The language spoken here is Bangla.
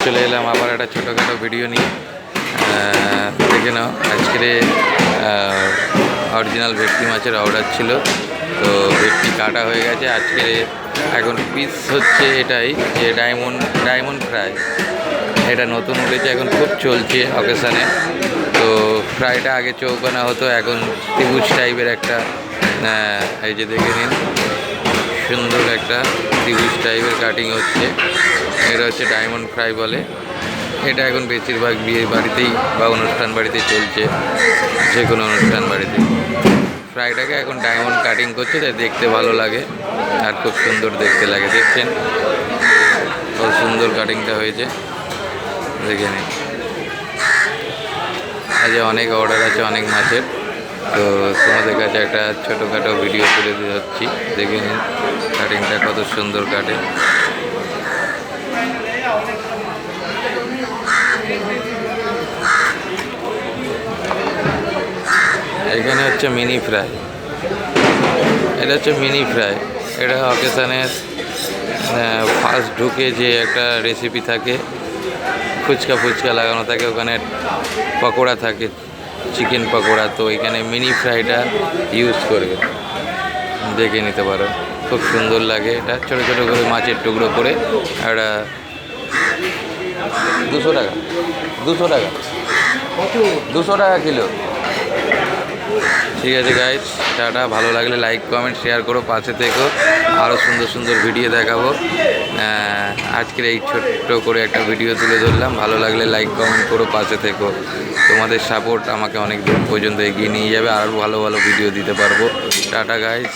চলে এলাম আবার একটা ছোটোখাটো ভিডিও নিয়ে। দেখে নাও, আজকের অরিজিনাল ভেটকি মাছের অর্ডার ছিল, তো ভেটকি কাটা হয়ে গেছে। আজকে এখন পিস হচ্ছে এটাই, যে ডায়মন্ড ফ্রাই। এটা নতুন উঠেছে, এখন খুব চলছে অকেশানে। তো ফ্রাইটা আগে চৌকানা হতো, এখন ত্রিভুজ টাইপের একটা, এই যে দেখে নিন, সুন্দর একটা ত্রিভুজ টাইপের কাটিং হচ্ছে। এটা হচ্ছে ডায়মন্ড ফ্রাই বলে। এটা এখন বেশিরভাগ বিয়ে বাড়িতেই বা অনুষ্ঠান বাড়িতে চলছে, যে কোনো অনুষ্ঠান বাড়িতে। ফ্রাইটাকে এখন ডায়মন্ড কাটিং করছে, তাই দেখতে ভালো লাগে আর খুব সুন্দর দেখতে লাগে। দেখছেন কত সুন্দর কাটিংটা হয়েছে, দেখে নিন। আজ অনেক অর্ডার আছে অনেক মাছের, তো তোমাদের কাছে একটা ছোটোখাটো ভিডিও তুলে দিচ্ছি, দেখে নিন কাটিংটা কত সুন্দর কাটে। এখানে হচ্ছে মিনি ফ্রাই, এটা হচ্ছে মিনি ফ্রাই। এটা অকেশানের ফার্স্ট ঢুকে যে একটা রেসিপি থাকে, ফুচকা লাগানো থাকে, ওখানে পকোড়া থাকে, চিকেন পকোড়া। তো এখানে মিনি ফ্রাইটা ইউজ করবে, দেখে নিতে পারো, খুব সুন্দর লাগে। এটা ছোটো ছোটো করে মাছের টুকরো করে, একটা 200 টাকা 200 টাকা কিলো। ঠিক আছে গাইস, টাটা। ভালো লাগলে লাইক কমেন্ট শেয়ার করো, পাশে থেকো, আরও সুন্দর সুন্দর ভিডিও দেখাবো। আজকের এই ছোট্ট করে একটা ভিডিও তুলে ধরলাম, ভালো লাগলে লাইক কমেন্ট করো, পাশে থেকো। তোমাদের সাপোর্ট আমাকে অনেক দূর পর্যন্ত এগিয়ে নিয়ে যাবে, আরও ভালো ভালো ভিডিও দিতে পারবো। Tata guys.